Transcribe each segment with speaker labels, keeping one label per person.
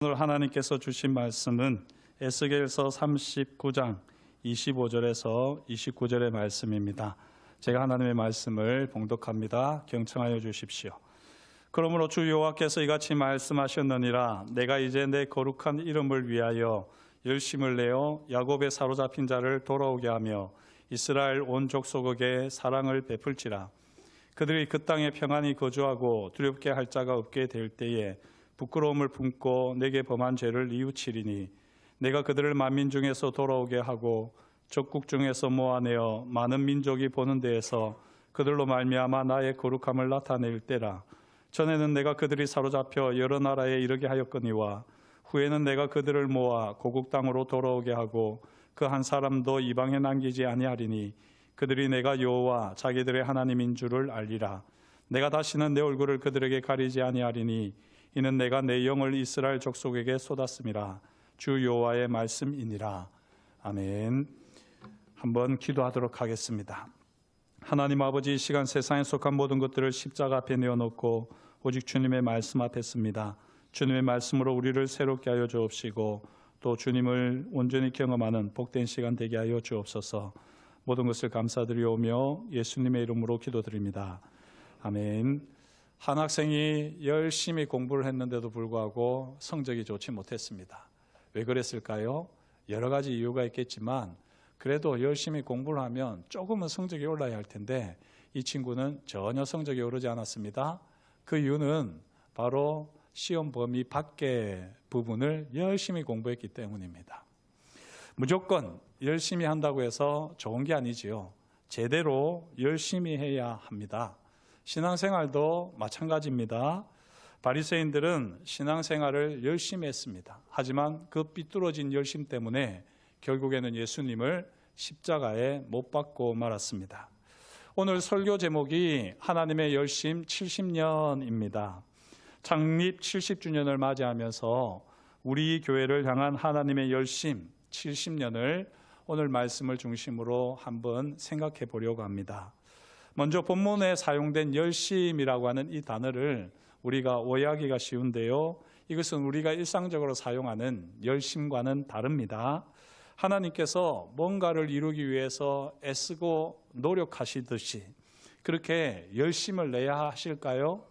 Speaker 1: 오늘 하나님께서 주신 말씀은 에스겔서 39장 25절에서 29절의 말씀입니다. 제가 하나님의 말씀을 봉독합니다. 경청하여 주십시오. 그러므로 주 여호와께서 이같이 말씀하셨느니라. 내가 이제 내 거룩한 이름을 위하여 열심을 내어 야곱의 사로잡힌 자를 돌아오게 하며 이스라엘 온 족속에게 사랑을 베풀지라. 그들이 그 땅에 평안히 거주하고 두렵게 할 자가 없게 될 때에 부끄러움을 품고 내게 범한 죄를 뉘우치리니 내가 그들을 만민 중에서 돌아오게 하고 적국 중에서 모아내어 많은 민족이 보는 데에서 그들로 말미암아 나의 거룩함을 나타낼 때라. 전에는 내가 그들이 사로잡혀 여러 나라에 이르게 하였거니와 후에는 내가 그들을 모아 고국 땅으로 돌아오게 하고 그 한 사람도 이방에 남기지 아니하리니 그들이 내가 여호와 자기들의 하나님인 줄을 알리라. 내가 다시는 내 얼굴을 그들에게 가리지 아니하리니 이는 내가 내 영을 이스라엘 족속에게 쏟았음이라. 주 여호와의 말씀이니라. 아멘. 한번 기도하도록 하겠습니다. 하나님 아버지, 이 시간 세상에 속한 모든 것들을 십자가 앞에 내어놓고 오직 주님의 말씀 앞에 씁니다. 주님의 말씀으로 우리를 새롭게 하여 주옵시고 또 주님을 온전히 경험하는 복된 시간 되게 하여 주옵소서. 모든 것을 감사드리오며 예수님의 이름으로 기도드립니다. 아멘. 한 학생이 열심히 공부를 했는데도 불구하고 성적이 좋지 못했습니다. 왜 그랬을까요? 여러 가지 이유가 있겠지만 그래도 열심히 공부를 하면 조금은 성적이 올라야 할 텐데 이 친구는 전혀 성적이 오르지 않았습니다. 그 이유는 바로 시험 범위 밖의 부분을 열심히 공부했기 때문입니다. 무조건 열심히 한다고 해서 좋은 게 아니지요. 제대로 열심히 해야 합니다. 신앙생활도 마찬가지입니다. 바리새인들은 신앙생활을 열심히 했습니다. 하지만 그 삐뚤어진 열심 때문에 결국에는 예수님을 십자가에 못 박고 말았습니다. 오늘 설교 제목이 하나님의 열심 70년입니다. 창립 70주년을 맞이하면서 우리 교회를 향한 하나님의 열심 70년을 오늘 말씀을 중심으로 한번 생각해 보려고 합니다. 먼저 본문에 사용된 열심이라고 하는 이 단어를 우리가 오해하기가 쉬운데요. 이것은 우리가 일상적으로 사용하는 열심과는 다릅니다. 하나님께서 뭔가를 이루기 위해서 애쓰고 노력하시듯이 그렇게 열심을 내야 하실까요?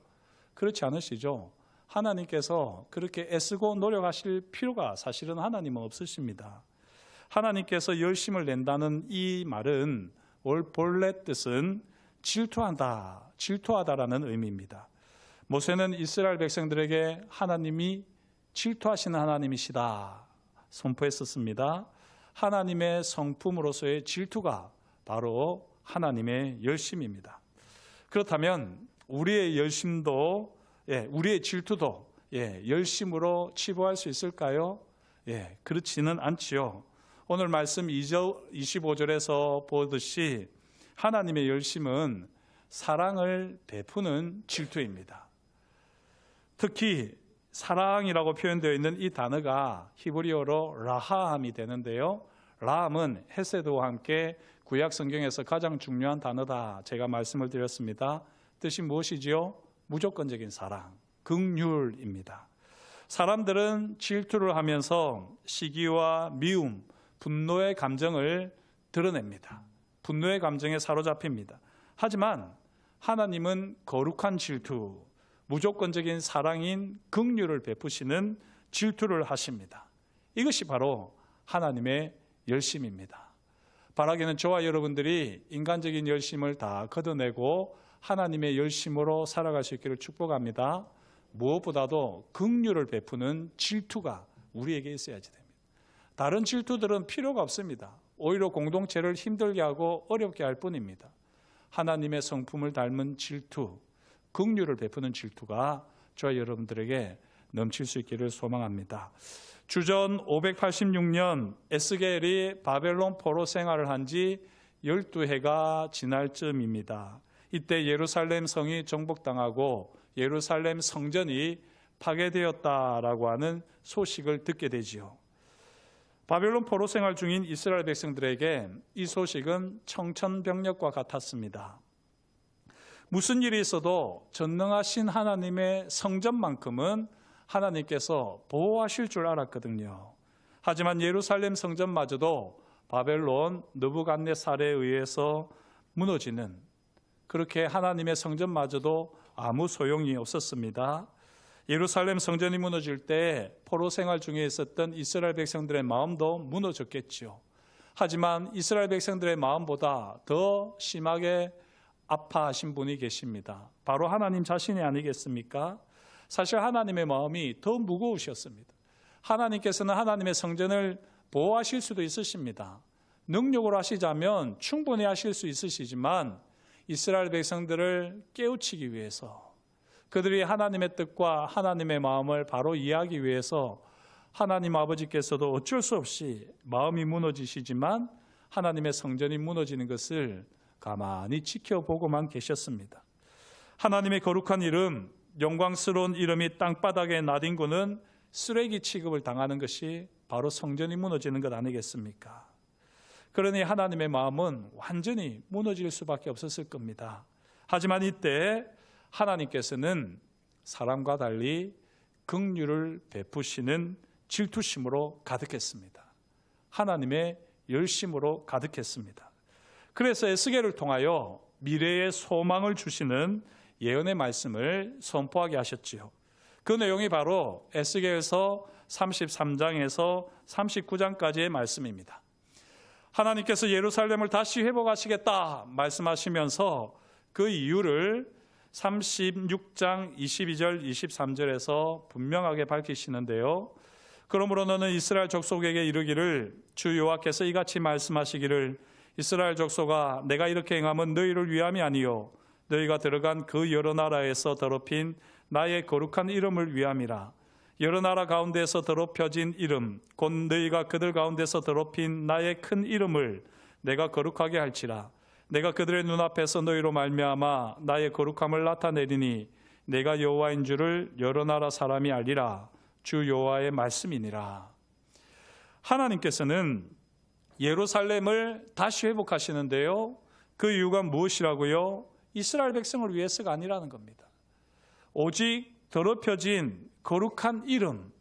Speaker 1: 그렇지 않으시죠? 하나님께서 그렇게 애쓰고 노력하실 필요가 사실은 하나님은 없으십니다. 하나님께서 열심을 낸다는 이 말은 본래 뜻은 질투하다라는 의미입니다. 모세는 이스라엘 백성들에게 하나님이 질투하시는 하나님이시다 선포했었습니다. 하나님의 성품으로서의 질투가 바로 하나님의 열심입니다. 그렇다면 우리의 열심도, 우리의 질투도 열심으로 치부할 수 있을까요? 그렇지는 않지요. 오늘 말씀 25절에서 보듯이 하나님의 열심은 사랑을 베푸는 질투입니다. 특히 사랑이라고 표현되어 있는 이 단어가 히브리어로 라하함이 되는데요. 라함은 헤세드와 함께 구약 성경에서 가장 중요한 단어다 제가 말씀을 드렸습니다. 뜻이 무엇이지요? 무조건적인 사랑, 긍휼입니다. 사람들은 질투를 하면서 시기와 미움, 분노의 감정을 드러냅니다. 분노의 감정에 사로잡힙니다. 하지만 하나님은 거룩한 질투, 무조건적인 사랑인 긍휼을 베푸시는 질투를 하십니다. 이것이 바로 하나님의 열심입니다. 바라기는 저와 여러분들이 인간적인 열심을 다 걷어내고 하나님의 열심으로 살아갈 수 있기를 축복합니다. 무엇보다도 긍휼을 베푸는 질투가 우리에게 있어야지 됩니다. 다른 질투들은 필요가 없습니다. 오히려 공동체를 힘들게 하고 어렵게 할 뿐입니다. 하나님의 성품을 닮은 질투, 긍휼을 베푸는 질투가 저와 여러분들에게 넘칠 수 있기를 소망합니다. 주전 586년 에스겔이 바벨론 포로 생활을 한 지 12해가 지날 즈음입니다. 이때 예루살렘 성이 정복당하고 예루살렘 성전이 파괴되었다라고 하는 소식을 듣게 되지요. 바벨론 포로 생활 중인 이스라엘 백성들에게 이 소식은 청천벽력과 같았습니다. 무슨 일이 있어도 전능하신 하나님의 성전만큼은 하나님께서 보호하실 줄 알았거든요. 하지만 예루살렘 성전마저도 바벨론 느부갓네살에 의해서 무너지는, 그렇게 하나님의 성전마저도 아무 소용이 없었습니다. 예루살렘 성전이 무너질 때 포로 생활 중에 있었던 이스라엘 백성들의 마음도 무너졌겠지요. 하지만 이스라엘 백성들의 마음보다 더 심하게 아파하신 분이 계십니다. 바로 하나님 자신이 아니겠습니까? 사실 하나님의 마음이 더 무거우셨습니다. 하나님께서는 하나님의 성전을 보호하실 수도 있으십니다. 능력으로 하시자면 충분히 하실 수 있으시지만 이스라엘 백성들을 깨우치기 위해서, 그들이 하나님의 뜻과 하나님의 마음을 바로 이해하기 위해서 하나님 아버지께서도 어쩔 수 없이 마음이 무너지시지만 하나님의 성전이 무너지는 것을 가만히 지켜보고만 계셨습니다. 하나님의 거룩한 이름, 영광스러운 이름이 땅바닥에 나뒹구는 쓰레기 취급을 당하는 것이 바로 성전이 무너지는 것 아니겠습니까? 그러니 하나님의 마음은 완전히 무너질 수밖에 없었을 겁니다. 하지만 이때 하나님께서는 사람과 달리 긍휼을 베푸시는 질투심으로 가득했습니다. 하나님의 열심으로 가득했습니다. 그래서 에스겔을 통하여 미래의 소망을 주시는 예언의 말씀을 선포하게 하셨지요. 그 내용이 바로 에스겔서 33장에서 39장까지의 말씀입니다. 하나님께서 예루살렘을 다시 회복하시겠다 말씀하시면서 그 이유를 36장 22절 23절에서 분명하게 밝히시는데요. 그러므로 너는 이스라엘 족속에게 이르기를 주 여호와께서 이같이 말씀하시기를 이스라엘 족속아 내가 이렇게 행함은 너희를 위함이 아니요 너희가 들어간 그 여러 나라에서 더럽힌 나의 거룩한 이름을 위함이라. 여러 나라 가운데서 더럽혀진 이름 곧 너희가 그들 가운데서 더럽힌 나의 큰 이름을 내가 거룩하게 할지라. 내가 그들의 눈앞에서 너희로 말미암아 나의 거룩함을 나타내리니 내가 여호와인 줄을 여러 나라 사람이 알리라. 주 여호와의 말씀이니라. 하나님께서는 예루살렘을 다시 회복하시는데요. 그 이유가 무엇이라고요? 이스라엘 백성을 위해서가 아니라는 겁니다. 오직 더럽혀진 거룩한 이름,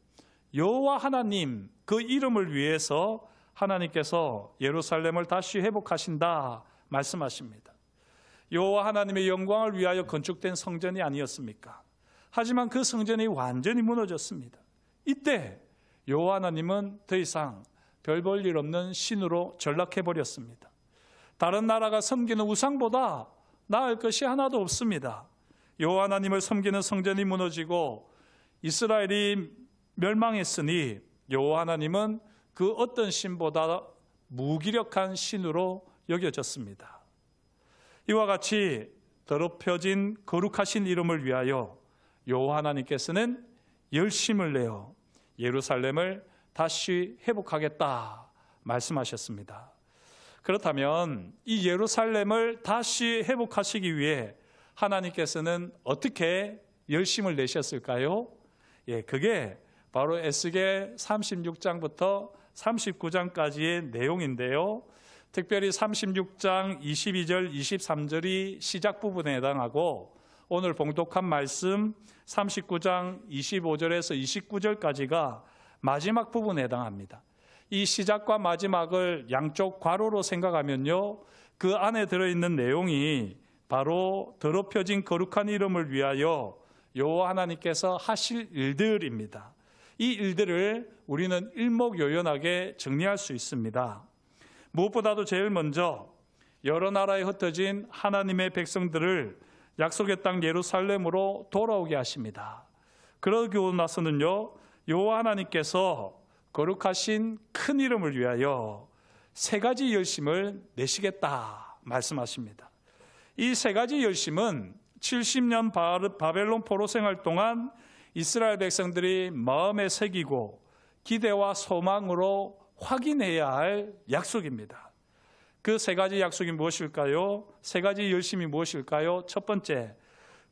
Speaker 1: 여호와 하나님 그 이름을 위해서 하나님께서 예루살렘을 다시 회복하신다 말씀하십니다. 여호와 하나님의 영광을 위하여 건축된 성전이 아니었습니까? 하지만 그 성전이 완전히 무너졌습니다. 이때 여호와 하나님은 더 이상 별 볼 일 없는 신으로 전락해버렸습니다. 다른 나라가 섬기는 우상보다 나을 것이 하나도 없습니다. 여호와 하나님을 섬기는 성전이 무너지고 이스라엘이 멸망했으니 여호와 하나님은 그 어떤 신보다 무기력한 신으로 여겨졌습니다. 이와 같이 더럽혀진 거룩하신 이름을 위하여 여호와 하나님께서는 열심을 내어 예루살렘을 다시 회복하겠다 말씀하셨습니다. 그렇다면 이 예루살렘을 다시 회복하시기 위해 하나님께서는 어떻게 열심을 내셨을까요? 그게 바로 에스겔 36장부터 39장까지의 내용인데요. 특별히 36장 22절 23절이 시작 부분에 해당하고 오늘 봉독한 말씀 39장 25절에서 29절까지가 마지막 부분에 해당합니다. 이 시작과 마지막을 양쪽 괄호로 생각하면요, 그 안에 들어있는 내용이 바로 더럽혀진 거룩한 이름을 위하여 여호와 하나님께서 하실 일들입니다. 이 일들을 우리는 일목요연하게 정리할 수 있습니다. 무엇보다도 제일 먼저 여러 나라에 흩어진 하나님의 백성들을 약속의 땅 예루살렘으로 돌아오게 하십니다. 그러고 나서는요, 여호와 하나님께서 거룩하신 큰 이름을 위하여 세 가지 열심을 내시겠다 말씀하십니다. 이 세 가지 열심은 70년 바벨론 포로 생활 동안 이스라엘 백성들이 마음에 새기고 기대와 소망으로 확인해야 할 약속입니다. 그 세 가지 약속이 무엇일까요? 세 가지 열심이 무엇일까요? 첫 번째,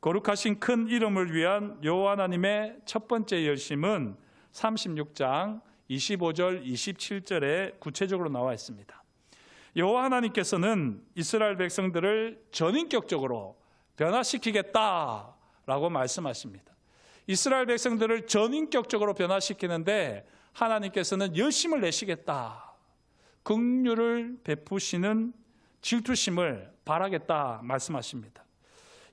Speaker 1: 거룩하신 큰 이름을 위한 여호와 하나님의 첫 번째 열심은 36장 25절 27절에 구체적으로 나와 있습니다. 여호와 하나님께서는 이스라엘 백성들을 전인격적으로 변화시키겠다라고 말씀하십니다. 이스라엘 백성들을 전인격적으로 변화시키는데 하나님께서는 열심을 내시겠다. 긍휼을 베푸시는 질투심을 바라겠다 말씀하십니다.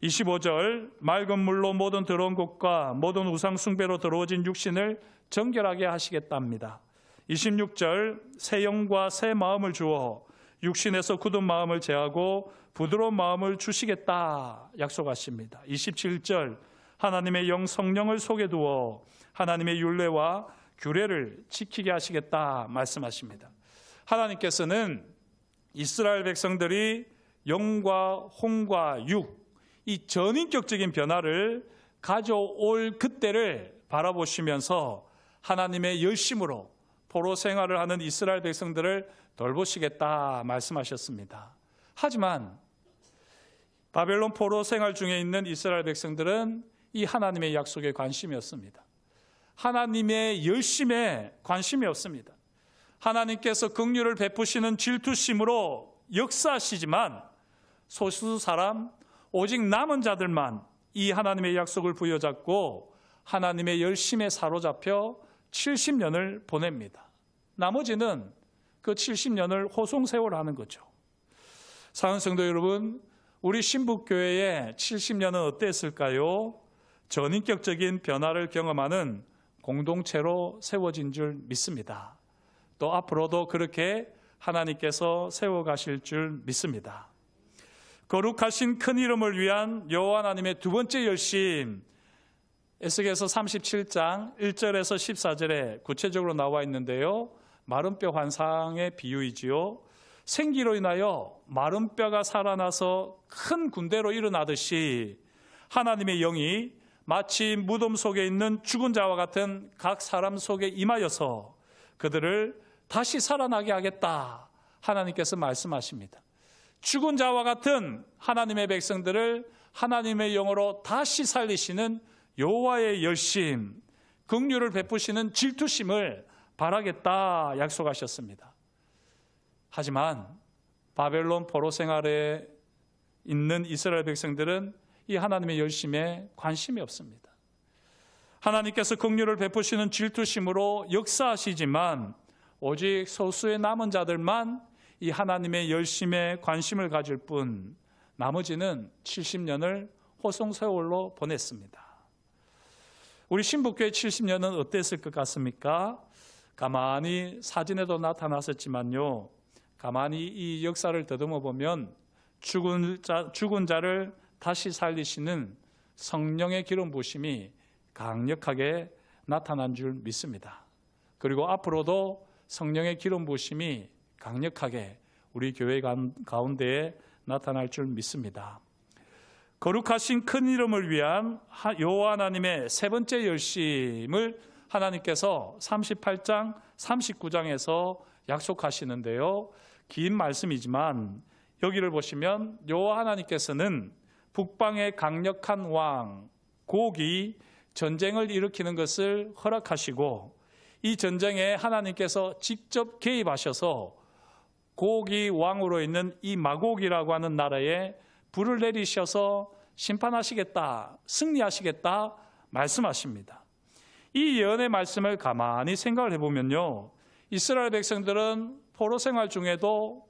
Speaker 1: 25절 맑은 물로 모든 더러운 것과 모든 우상 숭배로 더러워진 육신을 정결하게 하시겠답니다. 26절 새 영과 새 마음을 주어 육신에서 굳은 마음을 제하고 부드러운 마음을 주시겠다 약속하십니다. 27절 하나님의 영 성령을 속에 두어 하나님의 율례와 규례를 지키게 하시겠다 말씀하십니다. 하나님께서는 이스라엘 백성들이 영과 혼과 육, 이 전인격적인 변화를 가져올 그때를 바라보시면서 하나님의 열심으로 포로 생활을 하는 이스라엘 백성들을 돌보시겠다 말씀하셨습니다. 하지만 바벨론 포로 생활 중에 있는 이스라엘 백성들은 이 하나님의 약속에 관심이 없습니다. 하나님의 열심에 관심이 없습니다. 하나님께서 긍휼을 베푸시는 질투심으로 역사하시지만 소수 사람, 오직 남은 자들만 이 하나님의 약속을 부여잡고 하나님의 열심에 사로잡혀 70년을 보냅니다. 나머지는 그 70년을 호송세월하는 거죠. 사랑하는 성도 여러분, 우리 신북교회의 70년은 어땠을까요? 전인격적인 변화를 경험하는 공동체로 세워진 줄 믿습니다. 또 앞으로도 그렇게 하나님께서 세워가실 줄 믿습니다. 거룩하신 큰 이름을 위한 여호와 하나님의 두 번째 열심, 에스겔서 37장 1절에서 14절에 구체적으로 나와 있는데요. 마른 뼈 환상의 비유이지요. 생기로 인하여 마른 뼈가 살아나서 큰 군대로 일어나듯이 하나님의 영이 마치 무덤 속에 있는 죽은 자와 같은 각 사람 속에 임하여서 그들을 다시 살아나게 하겠다. 하나님께서 말씀하십니다. 죽은 자와 같은 하나님의 백성들을 하나님의 영으로 다시 살리시는 여호와의 열심, 긍휼을 베푸시는 질투심을 바라겠다 약속하셨습니다. 하지만 바벨론 포로 생활에 있는 이스라엘 백성들은 이 하나님의 열심에 관심이 없습니다. 하나님께서 긍휼을 베푸시는 질투심으로 역사하시지만 오직 소수의 남은 자들만 이 하나님의 열심에 관심을 가질 뿐 나머지는 70년을 호송세월로 보냈습니다. 우리 신북교회 70년은 어땠을 것 같습니까? 가만히 사진에도 나타났었지만요. 가만히 이 역사를 더듬어 보면 죽은 자를 다시 살리시는 성령의 기름 부으심이 강력하게 나타난 줄 믿습니다. 그리고 앞으로도 성령의 기름 부으심이 강력하게 우리 교회 가운데에 나타날 줄 믿습니다. 거룩하신 큰 이름을 위한 여호와 하나님의 세 번째 열심을 하나님께서 38장, 39장에서 약속하시는데요. 긴 말씀이지만 여기를 보시면 여호와 하나님께서는 북방의 강력한 왕 곡이 전쟁을 일으키는 것을 허락하시고 이 전쟁에 하나님께서 직접 개입하셔서 곡이 왕으로 있는 이 마곡이라고 하는 나라에 불을 내리셔서 심판하시겠다, 승리하시겠다 말씀하십니다. 이 예언의 말씀을 가만히 생각을 해보면요. 이스라엘 백성들은 포로 생활 중에도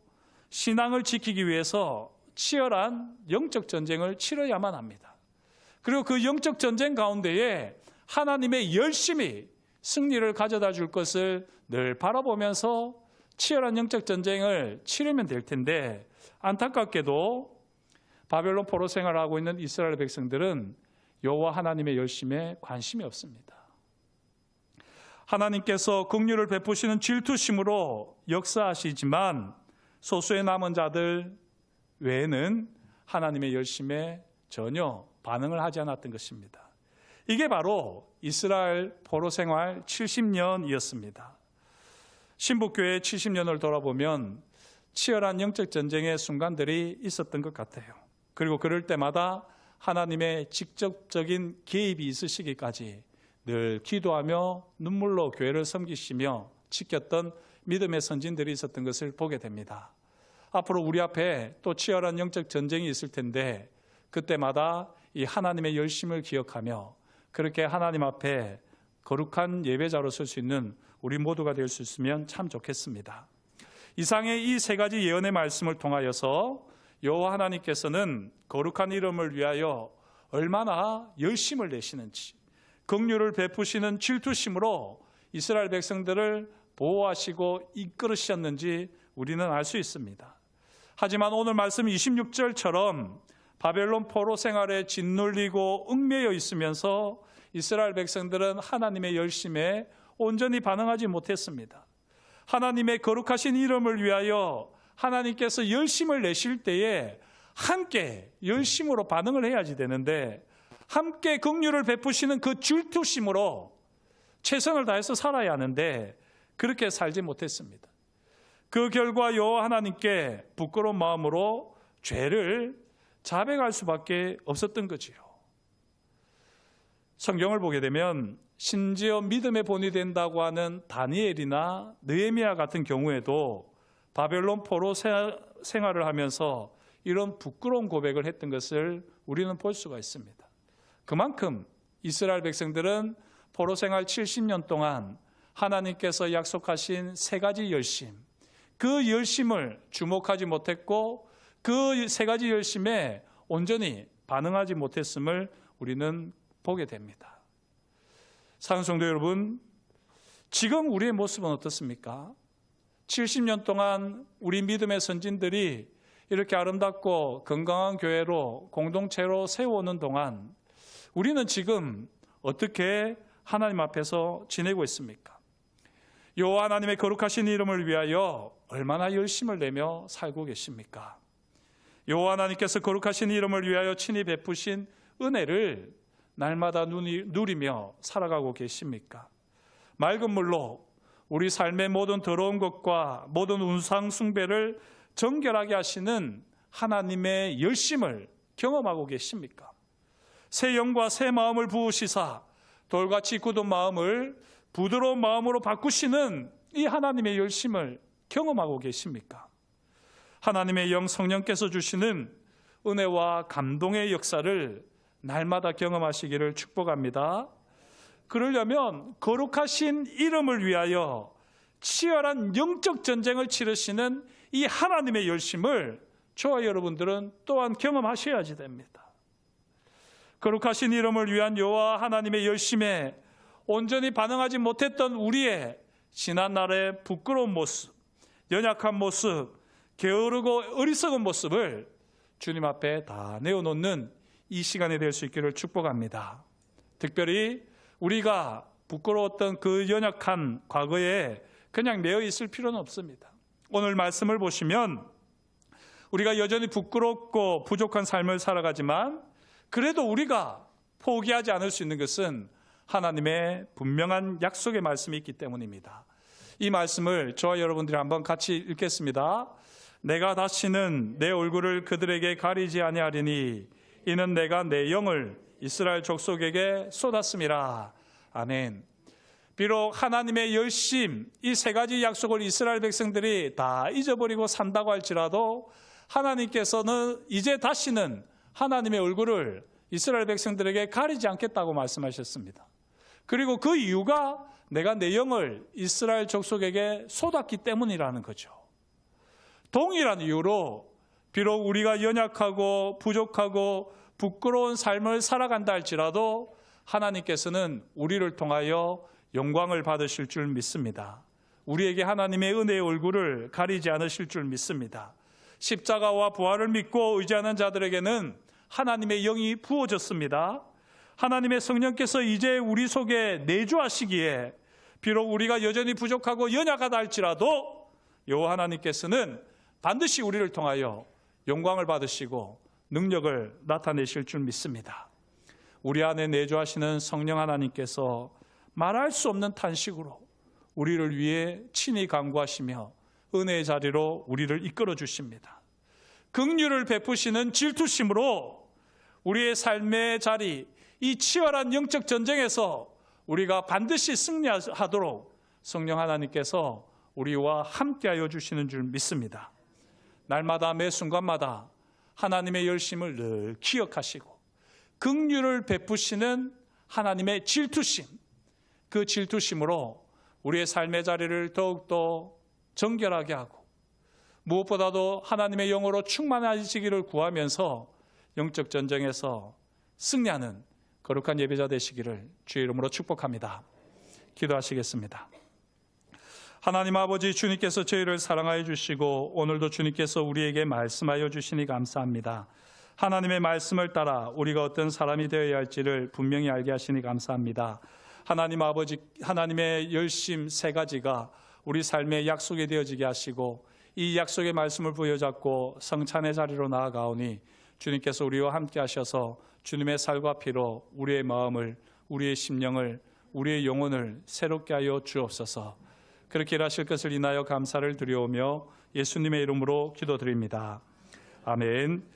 Speaker 1: 신앙을 지키기 위해서 치열한 영적 전쟁을 치러야만 합니다. 그리고 그 영적 전쟁 가운데에 하나님의 열심히 승리를 가져다 줄 것을 늘 바라보면서 치열한 영적 전쟁을 치르면 될 텐데 안타깝게도 바벨론 포로 생활을 하고 있는 이스라엘 백성들은 여호와 하나님의 열심에 관심이 없습니다. 하나님께서 긍휼을 베푸시는 질투심으로 역사하시지만 소수의 남은 자들 외에는 하나님의 열심에 전혀 반응을 하지 않았던 것입니다. 이게 바로 이스라엘 포로 생활 70년이었습니다. 신북교회 70년을 돌아보면 치열한 영적 전쟁의 순간들이 있었던 것 같아요. 그리고 그럴 때마다 하나님의 직접적인 개입이 있으시기까지 늘 기도하며 눈물로 교회를 섬기시며 지켰던 믿음의 선진들이 있었던 것을 보게 됩니다. 앞으로 우리 앞에 또 치열한 영적 전쟁이 있을 텐데 그때마다 이 하나님의 열심을 기억하며 그렇게 하나님 앞에 거룩한 예배자로 설 수 있는 우리 모두가 될 수 있으면 참 좋겠습니다. 이상의 이 세 가지 예언의 말씀을 통하여서 여호와 하나님께서는 거룩한 이름을 위하여 얼마나 열심을 내시는지, 긍휼을 베푸시는 질투심으로 이스라엘 백성들을 보호하시고 이끌으셨는지 우리는 알 수 있습니다. 하지만 오늘 말씀 26절처럼 바벨론 포로 생활에 짓눌리고 얽매여 있으면서 이스라엘 백성들은 하나님의 열심에 온전히 반응하지 못했습니다. 하나님의 거룩하신 이름을 위하여 하나님께서 열심을 내실 때에 함께 열심으로 반응을 해야지 되는데, 함께 긍휼을 베푸시는 그 질투심으로 최선을 다해서 살아야 하는데 그렇게 살지 못했습니다. 그 결과 여호와 하나님께 부끄러운 마음으로 죄를 자백할 수밖에 없었던 거지요. 성경을 보게 되면 심지어 믿음의 본이 된다고 하는 다니엘이나 느헤미야 같은 경우에도 바벨론 포로 생활을 하면서 이런 부끄러운 고백을 했던 것을 우리는 볼 수가 있습니다. 그만큼 이스라엘 백성들은 포로 생활 70년 동안 하나님께서 약속하신 세 가지 열심, 그 열심을 주목하지 못했고 그 세 가지 열심에 온전히 반응하지 못했음을 우리는 보게 됩니다. 사랑하는 성도 여러분, 지금 우리의 모습은 어떻습니까? 70년 동안 우리 믿음의 선진들이 이렇게 아름답고 건강한 교회로, 공동체로 세워오는 동안 우리는 지금 어떻게 하나님 앞에서 지내고 있습니까? 여호와 하나님의 거룩하신 이름을 위하여 얼마나 열심을 내며 살고 계십니까? 여호와 하나님께서 거룩하신 이름을 위하여 친히 베푸신 은혜를 날마다 누리며 살아가고 계십니까? 맑은 물로 우리 삶의 모든 더러운 것과 모든 우상 숭배를 정결하게 하시는 하나님의 열심을 경험하고 계십니까? 새 영과 새 마음을 부으시사 돌같이 굳은 마음을 부드러운 마음으로 바꾸시는 이 하나님의 열심을 경험하고 계십니까? 하나님의 영 성령께서 주시는 은혜와 감동의 역사를 날마다 경험하시기를 축복합니다. 그러려면 거룩하신 이름을 위하여 치열한 영적 전쟁을 치르시는 이 하나님의 열심을 저와 여러분들은 또한 경험하셔야지 됩니다. 거룩하신 이름을 위한 여호와 하나님의 열심에 온전히 반응하지 못했던 우리의 지난날의 부끄러운 모습, 연약한 모습, 게으르고 어리석은 모습을 주님 앞에 다 내어놓는 이 시간이 될 수 있기를 축복합니다. 특별히 우리가 부끄러웠던 그 연약한 과거에 그냥 매여 있을 필요는 없습니다. 오늘 말씀을 보시면 우리가 여전히 부끄럽고 부족한 삶을 살아가지만 그래도 우리가 포기하지 않을 수 있는 것은 하나님의 분명한 약속의 말씀이 있기 때문입니다. 이 말씀을 저와 여러분들이 한번 같이 읽겠습니다. 내가 다시는 내 얼굴을 그들에게 가리지 아니하리니 이는 내가 내 영을 이스라엘 족속에게 쏟았음이라. 아멘. 비록 하나님의 열심, 이 세 가지 약속을 이스라엘 백성들이 다 잊어버리고 산다고 할지라도 하나님께서는 이제 다시는 하나님의 얼굴을 이스라엘 백성들에게 가리지 않겠다고 말씀하셨습니다. 그리고 그 이유가 내가 내 영을 이스라엘 족속에게 쏟았기 때문이라는 거죠. 동일한 이유로 비록 우리가 연약하고 부족하고 부끄러운 삶을 살아간다 할지라도 하나님께서는 우리를 통하여 영광을 받으실 줄 믿습니다. 우리에게 하나님의 은혜의 얼굴을 가리지 않으실 줄 믿습니다. 십자가와 부활을 믿고 의지하는 자들에게는 하나님의 영이 부어졌습니다. 하나님의 성령께서 이제 우리 속에 내주하시기에 비록 우리가 여전히 부족하고 연약하다 할지라도 여호와 하나님께서는 반드시 우리를 통하여 영광을 받으시고 능력을 나타내실 줄 믿습니다. 우리 안에 내주하시는 성령 하나님께서 말할 수 없는 탄식으로 우리를 위해 친히 간구하시며 은혜의 자리로 우리를 이끌어 주십니다. 긍휼을 베푸시는 질투심으로 우리의 삶의 자리, 이 치열한 영적 전쟁에서 우리가 반드시 승리하도록 성령 하나님께서 우리와 함께하여 주시는 줄 믿습니다. 날마다 매 순간마다 하나님의 열심을 늘 기억하시고 긍휼을 베푸시는 하나님의 질투심, 그 질투심으로 우리의 삶의 자리를 더욱더 정결하게 하고 무엇보다도 하나님의 영으로 충만하시기를 구하면서 영적 전쟁에서 승리하는 거룩한 예배자 되시기를 주의 이름으로 축복합니다. 기도하시겠습니다. 하나님 아버지, 주님께서 저희를 사랑하여 주시고 오늘도 주님께서 우리에게 말씀하여 주시니 감사합니다. 하나님의 말씀을 따라 우리가 어떤 사람이 되어야 할지를 분명히 알게 하시니 감사합니다. 하나님 아버지, 하나님의 열심 세 가지가 우리 삶의 약속이 되어지게 하시고 이 약속의 말씀을 부여잡고 성찬의 자리로 나아가오니 주님께서 우리와 함께 하셔서 주님의 살과 피로 우리의 마음을, 우리의 심령을, 우리의 영혼을 새롭게 하여 주옵소서. 그렇게 일하실 것을 인하여 감사를 드리오며 예수님의 이름으로 기도드립니다. 아멘.